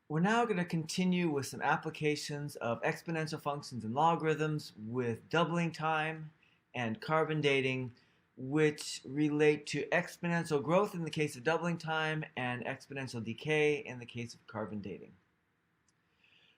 We're now going to continue with some applications of exponential functions and logarithms with doubling time and carbon dating, which relate to exponential growth in the case of doubling time and exponential decay in the case of carbon dating.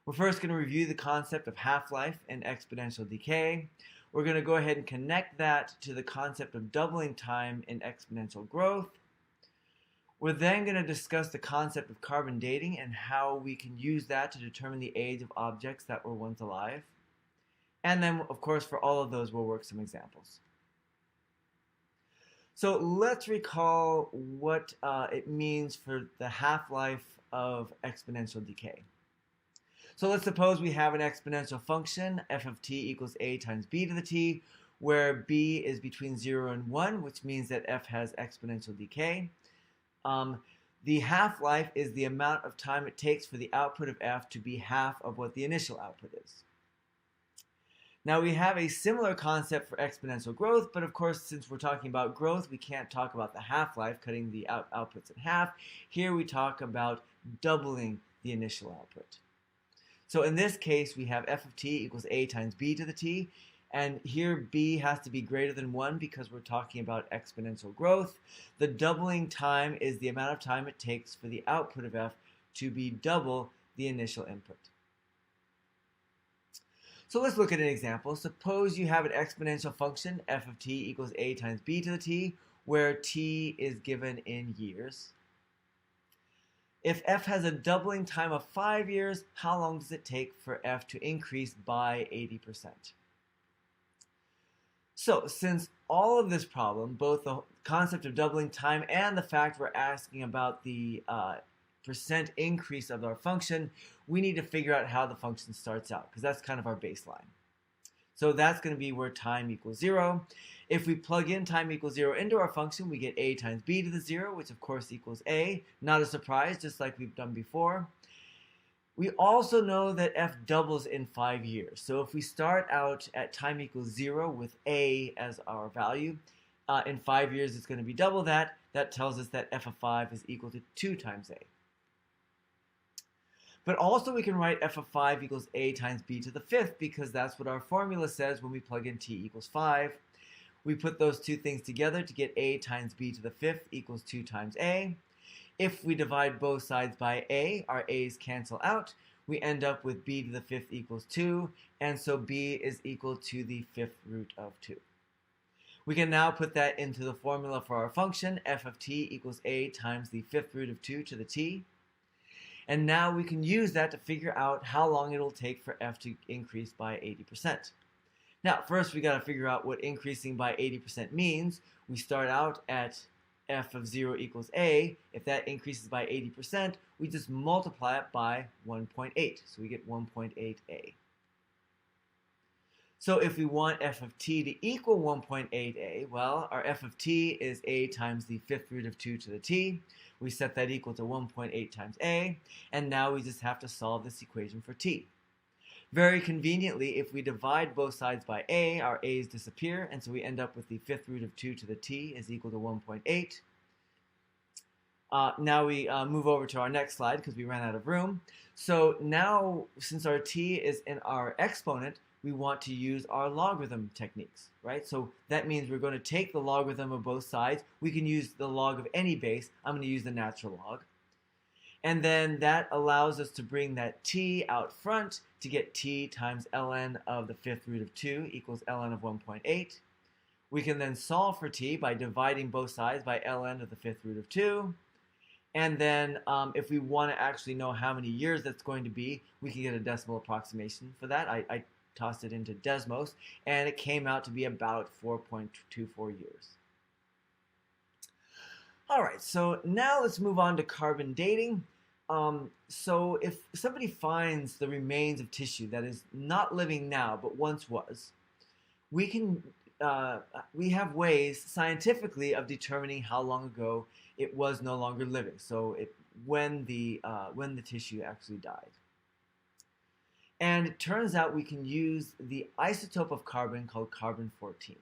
We're first going to review the concept of half-life and exponential decay. We're going to go ahead and connect that to the concept of doubling time in exponential growth. We're then going to discuss the concept of carbon dating and how we can use that to determine the age of objects that were once alive. And then, of course, for all of those, we'll work some examples. So let's recall what it means for the half-life of exponential decay. So let's suppose we have an exponential function, f of t equals a times b to the t, where b is between 0 and 1, which means that f has exponential decay. The half-life is the amount of time it takes for the output of f to be half of what the initial output is. Now we have a similar concept for exponential growth, but of course since we're talking about growth, we can't talk about the half-life, cutting the outputs in half. Here we talk about doubling the initial output. So in this case, we have f of t equals a times b to the t. And here b has to be greater than 1 because we're talking about exponential growth. The doubling time is the amount of time it takes for the output of f to be double the initial input. So let's look at an example. Suppose you have an exponential function, f of t equals a times b to the t, where t is given in years. If f has a doubling time of 5 years, how long does it take for f to increase by 80%? So, since all of this problem, both the concept of doubling time and the fact we're asking about the percent increase of our function, we need to figure out how the function starts out, because that's kind of our baseline. So that's going to be where time equals 0. If we plug in time equals 0 into our function, we get a times b to the 0, which of course equals a. Not a surprise, just like we've done before. We also know that f doubles in 5 years. So if we start out at time equals 0 with a as our value, in 5 years it's going to be double that. That tells us that f of 5 is equal to 2 times a. But also we can write f of 5 equals a times b to the 5th because that's what our formula says when we plug in t equals 5. We put those two things together to get a times b to the 5th equals 2 times a. If we divide both sides by a, our a's cancel out. We end up with b to the 5th equals 2, and so b is equal to the 5th root of 2. We can now put that into the formula for our function, f of t equals a times the 5th root of 2 to the t. And now we can use that to figure out how long it will take for f to increase by 80%. Now, first we got to figure out what increasing by 80% means. We start out at f of 0 equals a. If that increases by 80%, we just multiply it by 1.8. So we get 1.8a. So if we want f of t to equal 1.8a, well, our f of t is a times the 5th root of 2 to the t. We set that equal to 1.8 times a, and now we just have to solve this equation for t. Very conveniently, if we divide both sides by a, our a's disappear, and so we end up with the 5th root of 2 to the t is equal to 1.8. Now we move over to our next slide because we ran out of room. So now, since our t is in our exponent, we want to use our logarithm techniques, right? So that means we're going to take the logarithm of both sides. We can use the log of any base. I'm going to use the natural log. And then that allows us to bring that t out front to get t times ln of the 5th root of 2 equals ln of 1.8. We can then solve for t by dividing both sides by ln of the 5th root of 2. And then if we want to actually know how many years that's going to be, we can get a decimal approximation for that. I tossed it into Desmos, and it came out to be about 4.24 years. All right, so now let's move on to carbon dating. So if somebody finds the remains of tissue that is not living now but once was, we have ways scientifically of determining how long ago it was no longer living. So when the tissue actually died. And it turns out we can use the isotope of carbon called carbon-14.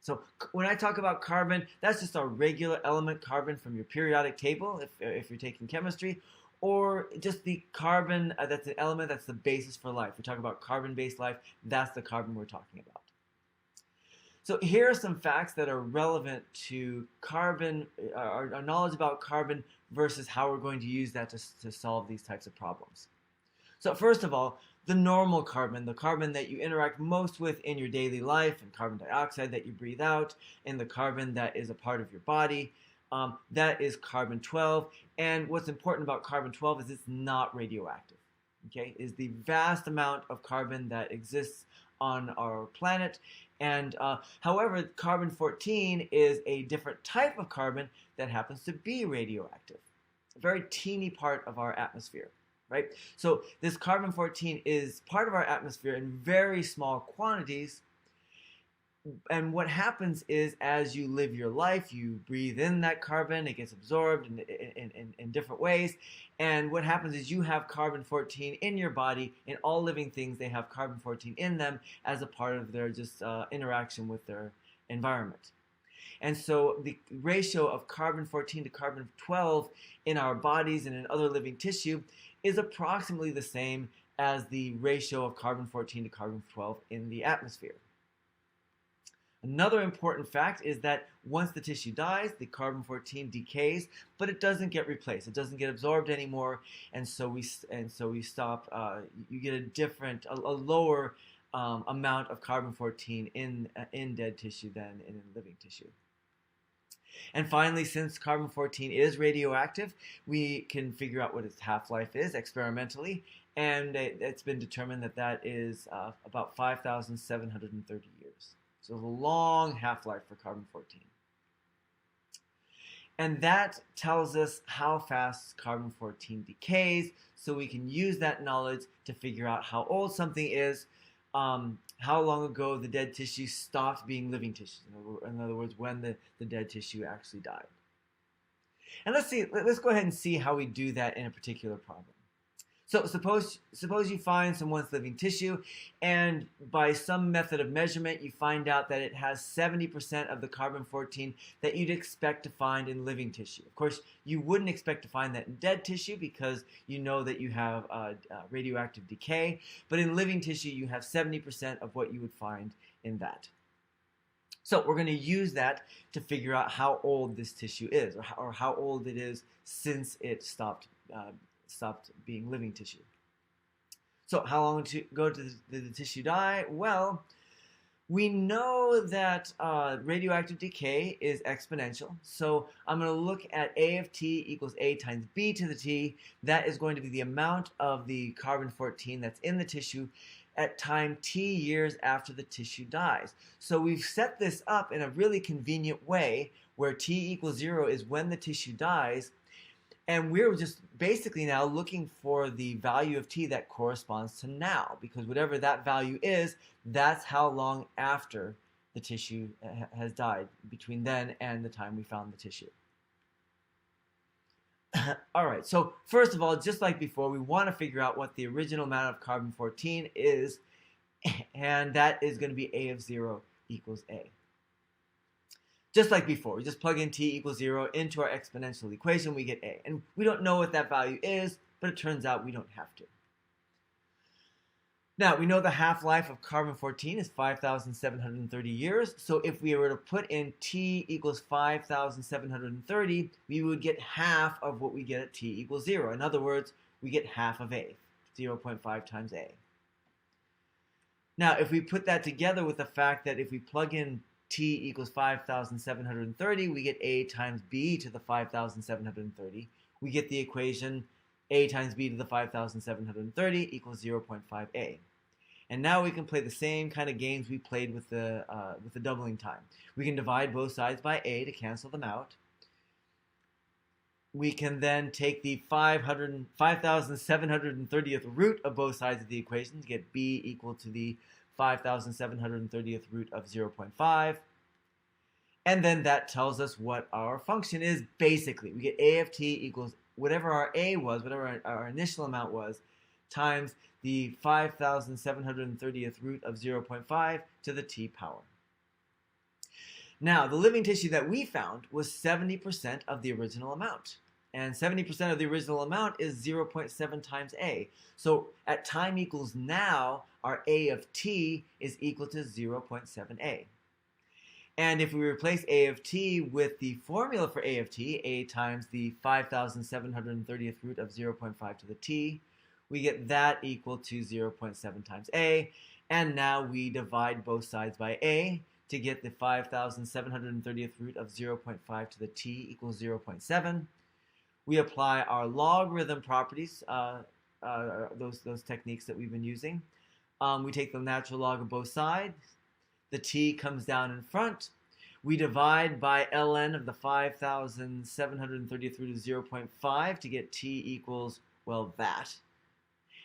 So when I talk about carbon, that's just our regular element carbon from your periodic table if you're taking chemistry. or just the carbon that's an element that's the basis for life. We talk about carbon-based life, that's the carbon we're talking about. So here are some facts that are relevant to carbon, our knowledge about carbon versus how we're going to use that to solve these types of problems. So first of all, the normal carbon, the carbon that you interact most with in your daily life, and carbon dioxide that you breathe out, and the carbon that is a part of your body, that is carbon-12. And what's important about carbon-12 is it's not radioactive. Okay, is the vast amount of carbon that exists on our planet. And however, carbon-14 is a different type of carbon that happens to be radioactive, a very teeny part of our atmosphere. Right? So this carbon-14 is part of our atmosphere in very small quantities. And what happens is as you live your life, you breathe in that carbon, it gets absorbed in different ways. And what happens is you have carbon-14 in your body. In all living things, they have carbon-14 in them as a part of their just interaction with their environment. And so the ratio of carbon-14 to carbon-12 in our bodies and in other living tissue is approximately the same as the ratio of carbon-14 to carbon-12 in the atmosphere. Another important fact is that once the tissue dies, the carbon-14 decays, but it doesn't get replaced. It doesn't get absorbed anymore, and so we stop. You get a lower amount of carbon-14 in dead tissue than in living tissue. And finally, since carbon-14 is radioactive, we can figure out what its half-life is experimentally, and it's been determined that that is about 5,730 years. So a long half-life for carbon-14. And that tells us how fast carbon-14 decays, so we can use that knowledge to figure out how old something is, how long ago the dead tissue stopped being living tissue. In other words, when the dead tissue actually died. And let's go ahead and see how we do that in a particular problem. So suppose you find someone's living tissue, and by some method of measurement, you find out that it has 70% of the carbon-14 that you'd expect to find in living tissue. Of course, you wouldn't expect to find that in dead tissue because you know that you have radioactive decay, but in living tissue, you have 70% of what you would find in that. So we're going to use that to figure out how old this tissue is, or how old it is since it stopped being living tissue. So how long ago did the tissue die? Well, we know that radioactive decay is exponential. So I'm going to look at A of t equals A times B to the t. That is going to be the amount of the carbon-14 that's in the tissue at time t years after the tissue dies. So we've set this up in a really convenient way where t equals 0 is when the tissue dies. And we're just basically now looking for the value of t that corresponds to now, because whatever that value is, that's how long after the tissue has died, between then and the time we found the tissue. All right, so first of all, just like before, we want to figure out what the original amount of carbon-14 is, and that is going to be A of 0 equals A. Just like before, we just plug in t equals 0 into our exponential equation, we get A. And we don't know what that value is, but it turns out we don't have to. Now, we know the half-life of carbon-14 is 5,730 years, so if we were to put in t equals 5,730, we would get half of what we get at t equals 0. In other words, we get half of A, 0.5 times A. Now, if we put that together with the fact that if we plug in t equals 5,730, we get A times B to the 5,730. We get the equation A times B to the 5,730 equals 0.5A. And now we can play the same kind of games we played with the doubling time. We can divide both sides by A to cancel them out. We can then take the 5,730th root of both sides of the equation to get B equal to the 5,730th root of 0.5. And then that tells us what our function is basically. We get A of t equals whatever our A was, whatever our initial amount was, times the 5,730th root of 0.5 to the t power. Now, the living tissue that we found was 70% of the original amount. And 70% of the original amount is 0.7 times A. So at time equals now, our A of t is equal to 0.7A. And if we replace A of t with the formula for A of t, A times the 5,730th root of 0.5 to the t, we get that equal to 0.7 times A. And now we divide both sides by A to get the 5,730th root of 0.5 to the t equals 0.7. We apply our logarithm properties, those techniques that we've been using. We take the natural log of both sides. The t comes down in front. We divide by ln of the 5,730th root of 0.5 to get t equals, well, that.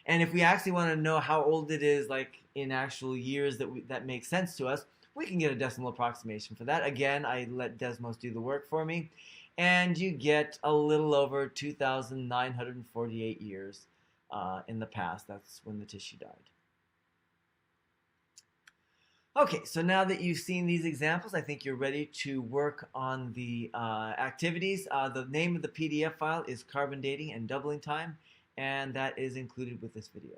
And if we actually want to know how old it is, like in actual years that makes sense to us, we can get a decimal approximation for that. Again, I let Desmos do the work for me. And you get a little over 2,948 years in the past. That's when the tissue died. Okay, so now that you've seen these examples, I think you're ready to work on the activities. The name of the PDF file is Carbon Dating and Doubling Time, and that is included with this video.